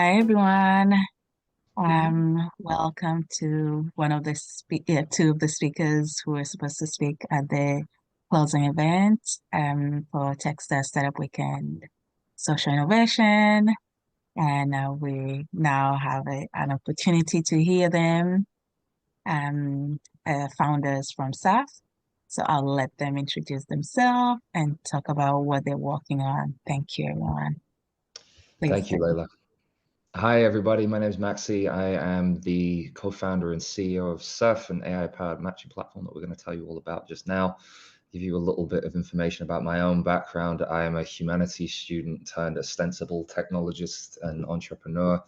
Hi everyone. Welcome to two of the speakers who are supposed to speak at the closing event for Techstars Startup Weekend Social Innovation. And we now have an opportunity to hear them, um, founders from Sept. So I'll let them introduce themselves and talk about what they're working on. Thank you, everyone. Please. Thank you, Layla. Hi, everybody. My name is Maxi. I am the co-founder and CEO of Sept, an AI-powered matching platform that we're going to tell you all about just now. Give you a little bit of information about my own background. I am a humanities student turned ostensible technologist and entrepreneur.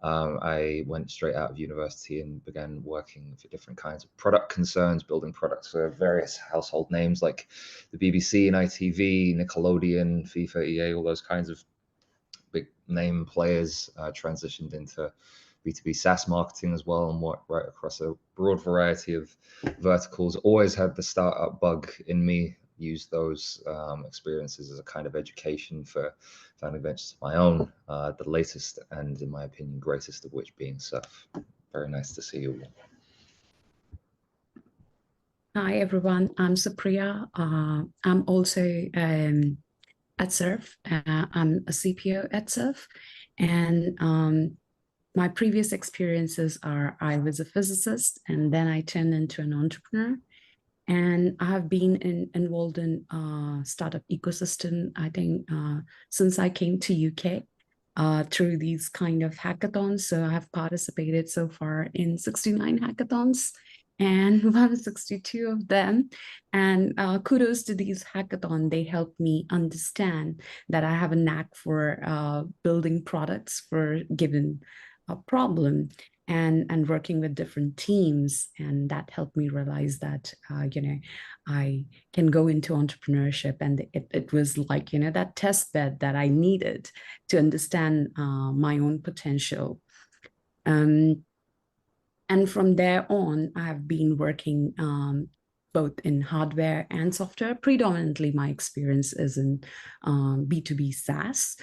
I went straight out of university and began working for different kinds of product concerns, building products for various household names like the BBC and ITV, Nickelodeon, FIFA, EA, all those kinds of big name players, transitioned into B2B SaaS marketing as well, and worked right across a broad variety of verticals. Always had the startup bug in me, used those experiences as a kind of education for founding ventures of my own, the latest and, in my opinion, greatest of which being Sept. Very nice to see you all. Hi, everyone. I'm Supriya. I'm also at Sept. I'm a CPO at Sept. And my previous experiences are I was a physicist and then I turned into an entrepreneur. And I have been involved in startup ecosystem, I think, since I came to UK through these kind of hackathons. So I have participated so far in 69 hackathons and 162 of them. And kudos to these hackathons. They helped me understand that I have a knack for building products for given a problem and working with different teams. And that helped me realize that, I can go into entrepreneurship. And it was like, that test bed that I needed to understand my own potential. And from there on, I have been working both in hardware and software. Predominantly, my experience is in B2B SaaS.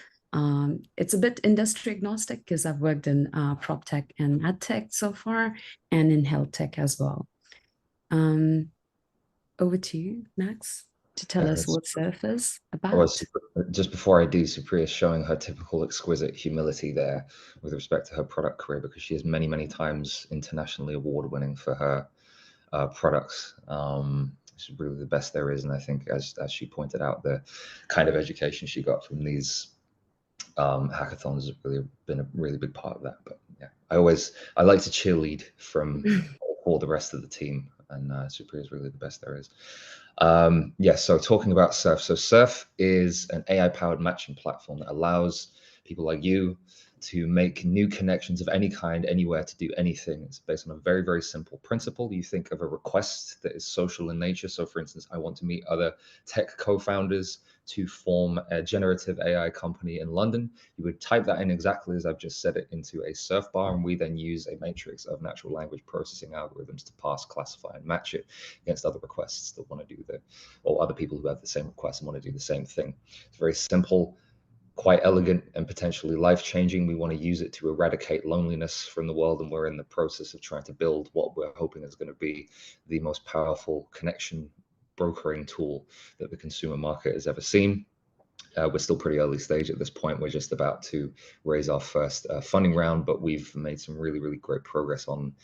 It's a bit industry agnostic because I've worked in prop tech and ad tech so far, and in health tech as well. Over to you, Max, to tell us what Sept is about. Just before I do, Supriya is showing her typical exquisite humility there with respect to her product career, because she is many, many times internationally award-winning for her products. Which is really the best there is. And I think, as she pointed out, the kind of education she got from these hackathons has really been a really big part of that. But yeah, I like to cheerlead from all the rest of the team, and Supriya is really the best there is. So talking about Sept. So Sept is an AI-powered matching platform that allows people like you to make new connections of any kind, anywhere, to do anything. It's based on a very, very simple principle. You think of a request that is social in nature. So for instance, I want to meet other tech co-founders to form a generative AI company in London. You would type that in exactly as I've just said it into a surf bar, and we then use a matrix of natural language processing algorithms to parse, classify, and match it against other requests that want to do or other people who have the same request and want to do the same thing. It's very simple, quite elegant, and potentially life-changing. We want to use it to eradicate loneliness from the world, and we're in the process of trying to build what we're hoping is going to be the most powerful connection brokering tool that the consumer market has ever seen. We're still pretty early stage at this point. We're just about to raise our first funding round, but we've made some really, really great progress on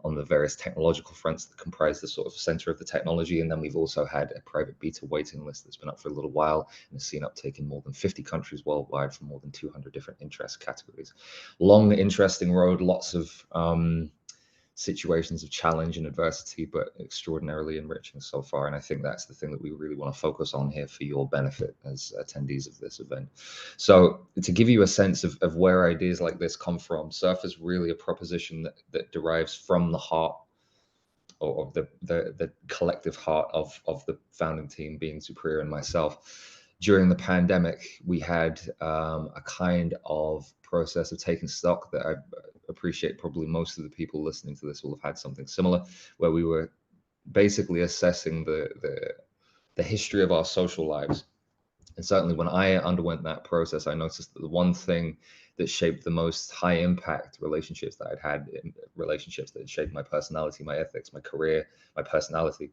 the various technological fronts that comprise the sort of center of the technology. And then we've also had a private beta waiting list that's been up for a little while and has seen uptake in more than 50 countries worldwide from more than 200 different interest categories. Long, interesting road, lots of situations of challenge and adversity, but extraordinarily enriching so far. And I think that's the thing that we really want to focus on here for your benefit as attendees of this event. So to give you a sense of where ideas like this come from, Sept is really a proposition that derives from the heart, or of the collective heart of the founding team, being Supriya and myself. During the pandemic, we had a kind of process of taking stock that I appreciate probably most of the people listening to this will have had something similar, where we were basically assessing the history of our social lives And certainly when I underwent that process, I noticed that the one thing that shaped the most high impact relationships that I'd had, in relationships that shaped my personality, my ethics, my career, my personality,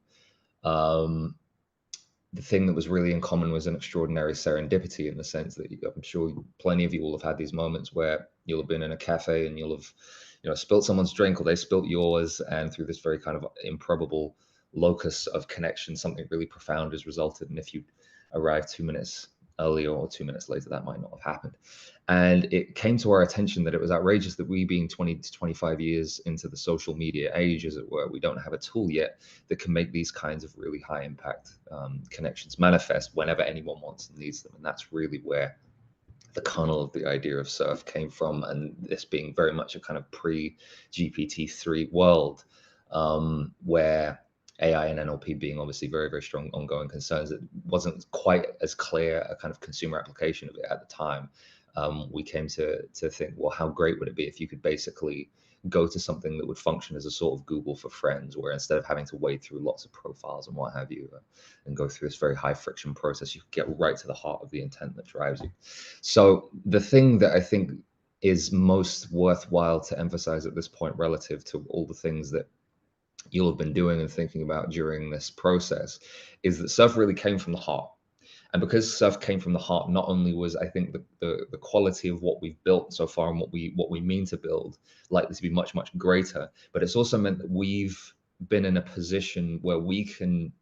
the thing that was really in common was an extraordinary serendipity, in the sense that I'm sure plenty of you will have had these moments where you'll have been in a cafe and you'll have, spilt someone's drink, or they spilt yours, and through this very kind of improbable locus of connection, something really profound has resulted. And if you arrived 2 minutes earlier or 2 minutes later, that might not have happened. And it came to our attention that it was outrageous that we, being 20 to 25 years into the social media age, as it were, we don't have a tool yet that can make these kinds of really high impact connections manifest whenever anyone wants and needs them. And that's really where the kernel of the idea of Surf came from. And this being very much a kind of pre-GPT-3 world, where AI and NLP being obviously very, very strong ongoing concerns, it wasn't quite as clear a kind of consumer application of it at the time. We came to think, well, how great would it be if you could basically go to something that would function as a sort of Google for friends, where instead of having to wade through lots of profiles and what have you, and go through this very high friction process, you could get right to the heart of the intent that drives you. So the thing that I think is most worthwhile to emphasize at this point, relative to all the things that you'll have been doing and thinking about during this process, is that Surf really came from the heart. And because Surf came from the heart, not only was, I think, the quality of what we've built so far and what we mean to build likely to be much, much greater, but it's also meant that we've been in a position where we can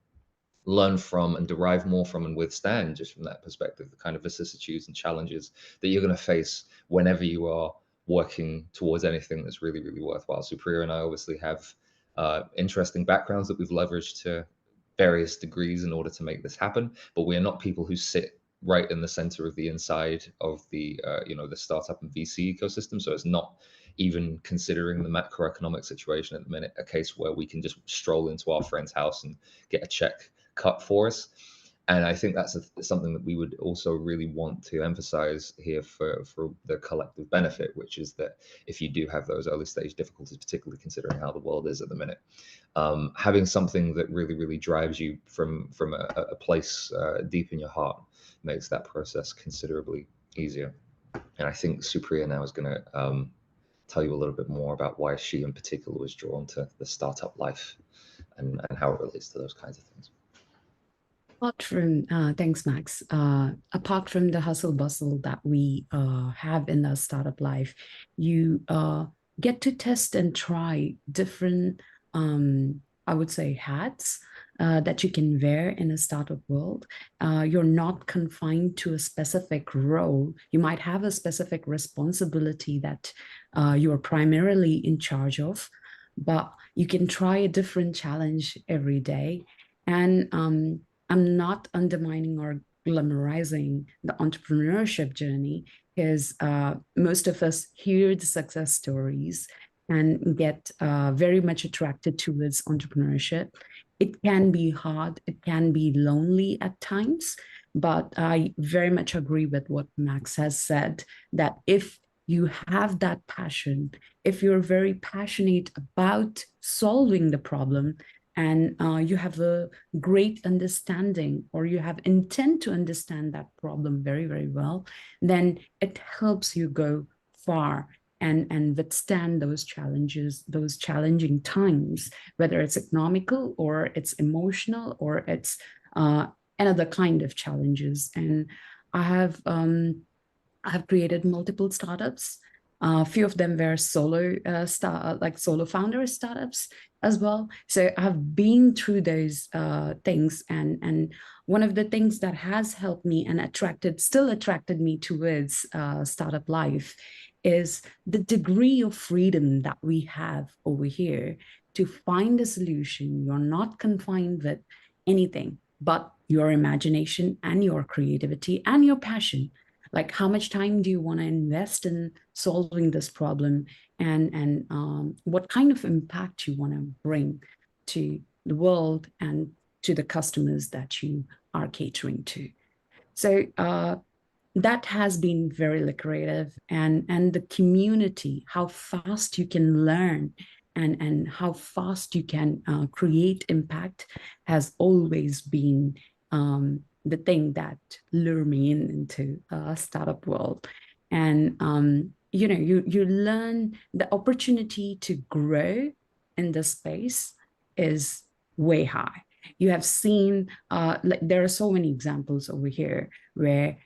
learn from and derive more from and withstand, just from that perspective, the kind of vicissitudes and challenges that you're going to face whenever you are working towards anything that's really, really worthwhile. Supriya and I obviously have interesting backgrounds that we've leveraged to various degrees in order to make this happen, but we are not people who sit right in the center of the inside of the the startup and VC ecosystem. So it's not even, considering the macroeconomic situation at the minute, a case where we can just stroll into our friend's house and get a check cut for us. And I think that's something that we would also really want to emphasize here for the collective benefit, which is that if you do have those early stage difficulties, particularly considering how the world is at the minute, having something that really, really drives you from a place deep in your heart makes that process considerably easier. And I think Supriya now is going to tell you a little bit more about why she in particular was drawn to the startup life and how it relates to those kinds of things. Apart from, thanks, Max. Apart from the hustle bustle that we have in the startup life, you get to test and try different, I would say, hats that you can wear in a startup world. You're not confined to a specific role. You might have a specific responsibility that you're primarily in charge of, but you can try a different challenge every day. And I'm not undermining or glamorizing the entrepreneurship journey, because most of us hear the success stories and get very much attracted towards entrepreneurship. It can be hard, it can be lonely at times, but I very much agree with what Max has said, that if you have that passion, if you're very passionate about solving the problem, and you have a great understanding, or you have intent to understand that problem very, very well, then it helps you go far and withstand those challenges, those challenging times, whether it's economical or it's emotional or it's another kind of challenges. And I have created multiple startups. A few of them were solo founder startups as well. So I've been through those things, and one of the things that has helped me and still attracted me towards startup life is the degree of freedom that we have over here to find a solution. You're not confined with anything but your imagination and your creativity and your passion. Like, how much time do you want to invest in solving this problem, and what kind of impact you want to bring to the world and to the customers that you are catering to. So that has been very lucrative, and the community, how fast you can learn and how fast you can create impact, has always been the thing that lure me into a startup world. And you learn the opportunity to grow in this space is way high. You have seen like there are so many examples over here where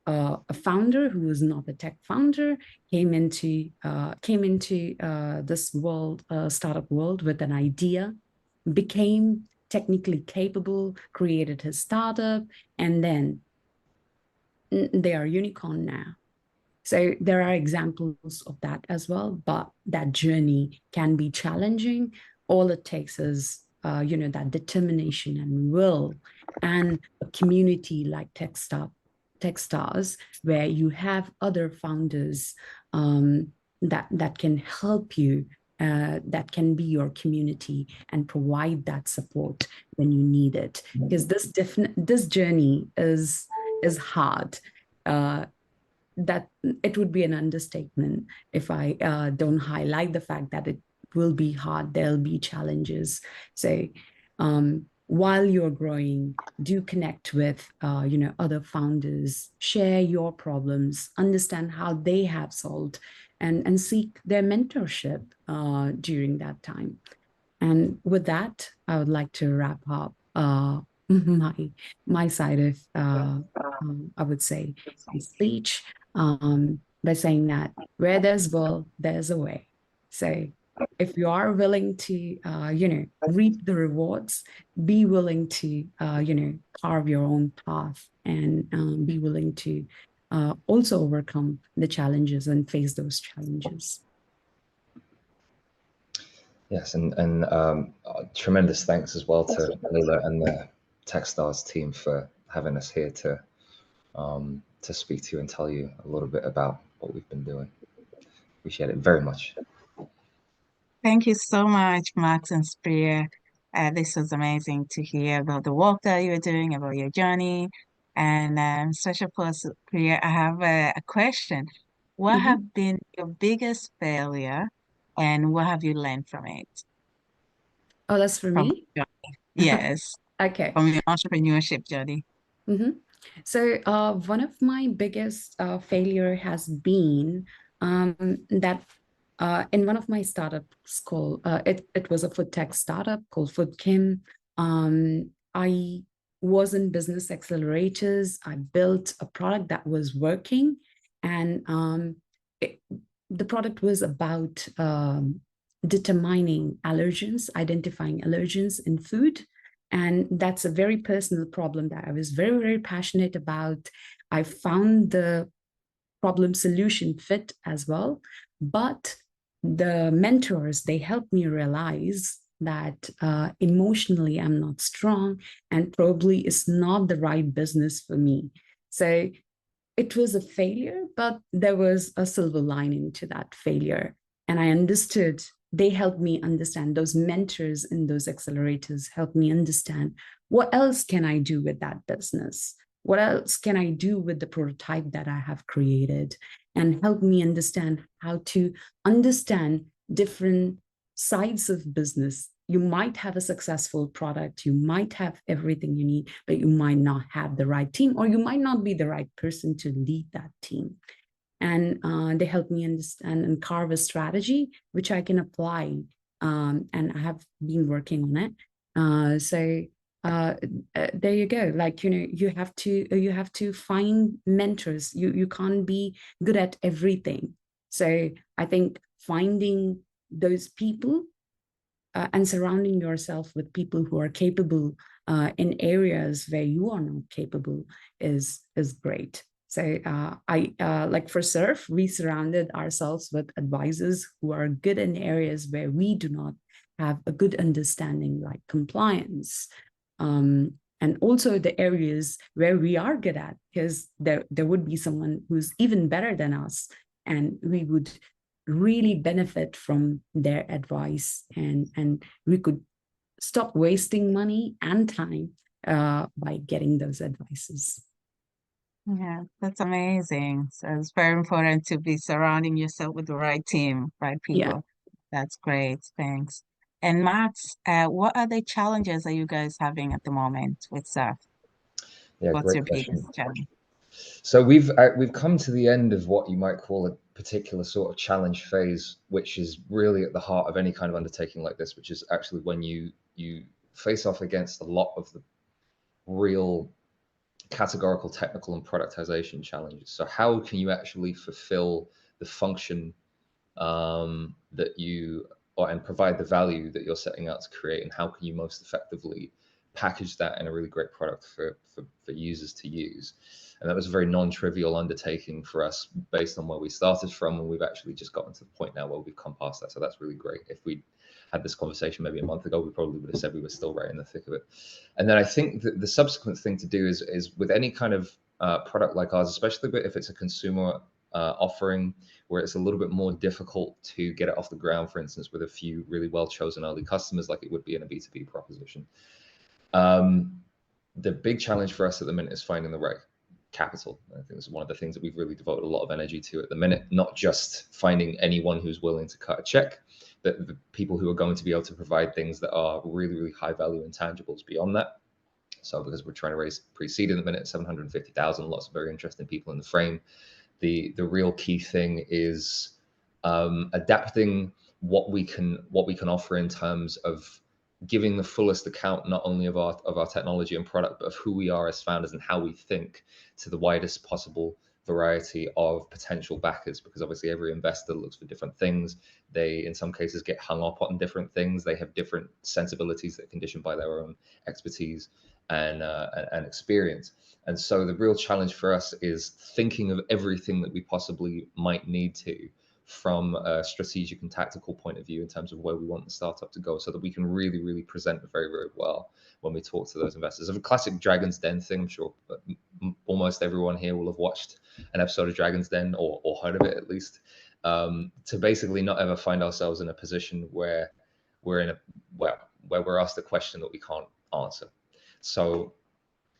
a founder who was not a tech founder came into this world, startup world, with an idea, became technically capable, created his startup, and then they are unicorn now. So there are examples of that as well, but that journey can be challenging. All it takes is that determination and will, and a community like Techstars, where you have other founders that can help you, that can be your community and provide that support when you need it. Because this journey is hard. That it would be an understatement if I don't highlight the fact that it will be hard. There'll be challenges. So while you're growing, do connect with other founders, share your problems, understand how they have solved, and seek their mentorship during that time. And with that, I would like to wrap up my side of I would say my speech by saying that where there's will, there's a way. So if you are willing to reap the rewards, be willing to carve your own path, and be willing to also overcome the challenges and face those challenges. Yes, and tremendous thanks as well to Leila and the Techstars team for having us here to speak to you and tell you a little bit about what we've been doing. Appreciate it very much. Thank you so much, Max and Supriya. This was amazing to hear about the work that you're doing, about your journey. And especially for Supriya, I have a question. What have been your biggest failure, and what have you learned from it? Oh, that's for me? Yes. Okay. From your entrepreneurship journey. So one of my biggest failure has been that in one of my startups called, it was a food tech startup called Food Kim. I was in business accelerators. I built a product that was working, and the product was about determining allergens, identifying allergens in food. And that's a very personal problem that I was very, very passionate about. I found the problem solution fit as well. But the mentors, they helped me realize that emotionally I'm not strong, and probably it's not the right business for me. So it was a failure, but there was a silver lining to that failure. And I understood, they helped me understand, those mentors in those accelerators helped me understand, what else can I do with that business? What else can I do with the prototype that I have created? And help me understand how to understand different sides of business. You might have a successful product, you might have everything you need, but you might not have the right team, or you might not be the right person to lead that team. And they helped me understand and carve a strategy which I can apply, and I have been working on it. So there you go. Like, you have to find mentors. You can't be good at everything. So I think finding those people and surrounding yourself with people who are capable in areas where you are not capable is great. So like for Surf, we surrounded ourselves with advisors who are good in areas where we do not have a good understanding, like compliance, and also the areas where we are good at, because there would be someone who's even better than us, and we would really benefit from their advice, and we could stop wasting money and time by getting those advices. Yeah, that's amazing. So it's very important to be surrounding yourself with the right team, right people. Yeah. That's great. Thanks. And Max, what are the challenges that you guys having at the moment with Surf? Yeah, What's great your question. biggest challenge? So we've come to the end of what you might call a particular sort of challenge phase, which is really at the heart of any kind of undertaking like this, which is actually when you face off against a lot of the real categorical, technical, and productization challenges. So how can you actually fulfill the function that you and provide the value that you're setting out to create, and how can you most effectively package that in a really great product for users to use? And that was a very non-trivial undertaking for us based on where we started from, and we've actually just gotten to the point now where we've come past that. So that's really great. If we had this conversation maybe a month ago, we probably would have said we were still right in the thick of it. And then I think that the subsequent thing to do is with any kind of product like ours, especially if it's a consumer offering where it's a little bit more difficult to get it off the ground, for instance, with a few really well-chosen early customers like it would be in a B2B proposition. The big challenge for us at the minute is finding the right capital. I think it's one of the things that we've really devoted a lot of energy to at the minute, not just finding anyone who's willing to cut a check, but the people who are going to be able to provide things that are really, really high value intangibles beyond that. So because we're trying to raise pre-seed in the minute, 750,000, lots of very interesting people in the frame. The real key thing is adapting what we can offer in terms of giving the fullest account not only of our technology and product, but of who we are as founders and how we think to the widest possible variety of potential backers, because obviously every investor looks for different things. They in some cases get hung up on different things. They have different sensibilities that are conditioned by their own expertise and experience. And so the real challenge for us is thinking of everything that we possibly might need to from a strategic and tactical point of view in terms of where we want the startup to go, so that we can really, really present very, very well when we talk to those investors. Of a classic Dragon's Den thing, I'm sure almost everyone here will have watched an episode of Dragon's Den or heard of it at least, to basically not ever find ourselves in a position where where we're asked a question that we can't answer. So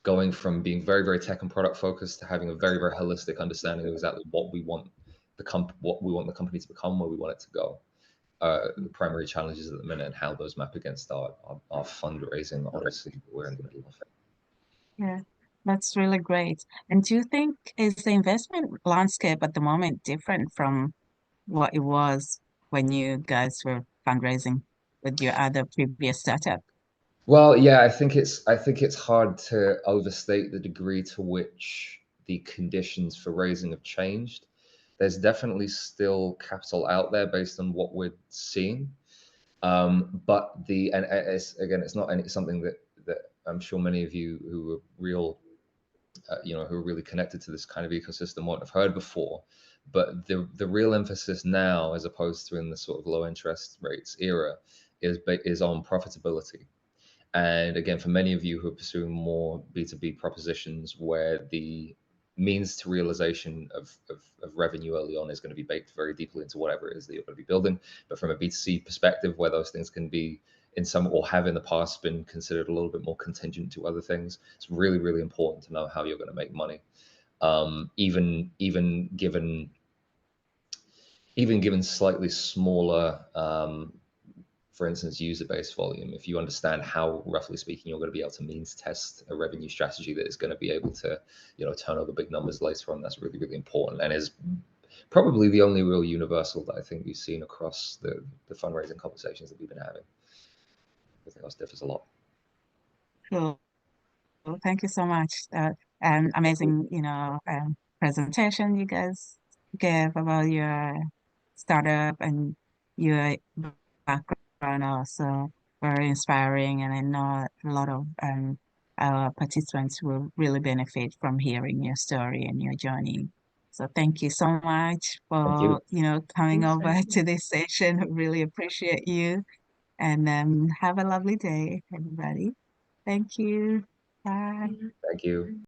going from being very, very tech and product focused to having a very, very holistic understanding of exactly what we want the company to become, where we want it to go. The primary challenges at the minute and how those map against our fundraising odyssey that we're in the middle of. Yeah, that's really great. And do you think is the investment landscape at the moment different from what it was when you guys were fundraising with your other previous startup? Well, yeah, I think it's hard to overstate the degree to which the conditions for raising have changed. There's definitely still capital out there based on what we're seeing, but it's not something that I'm sure many of you who are real, who are really connected to this kind of ecosystem won't have heard before. But the real emphasis now, as opposed to in the sort of low interest rates era, is on profitability. And again, for many of you who are pursuing more B2B propositions where the means to realization of revenue early on is going to be baked very deeply into whatever it is that you're going to be building. But from a B2C perspective, where those things can be in some, or have in the past been considered a little bit more contingent to other things, it's really, really important to know how you're going to make money. Even given slightly smaller, for instance, user-based volume, if you understand how, roughly speaking, you're going to be able to means test a revenue strategy that is going to be able to, turn over big numbers later on, that's really, really important, and is probably the only real universal that I think we've seen across the fundraising conversations that we've been having. Everything else differs a lot. Cool. Thank you so much. Amazing, presentation you guys gave about your startup and your background also very inspiring, and I know a lot of our participants will really benefit from hearing your story and your journey. So thank you so much Thank you. for coming over to this session. Really appreciate you, and have a lovely day, everybody. Thank you. Bye. Thank you.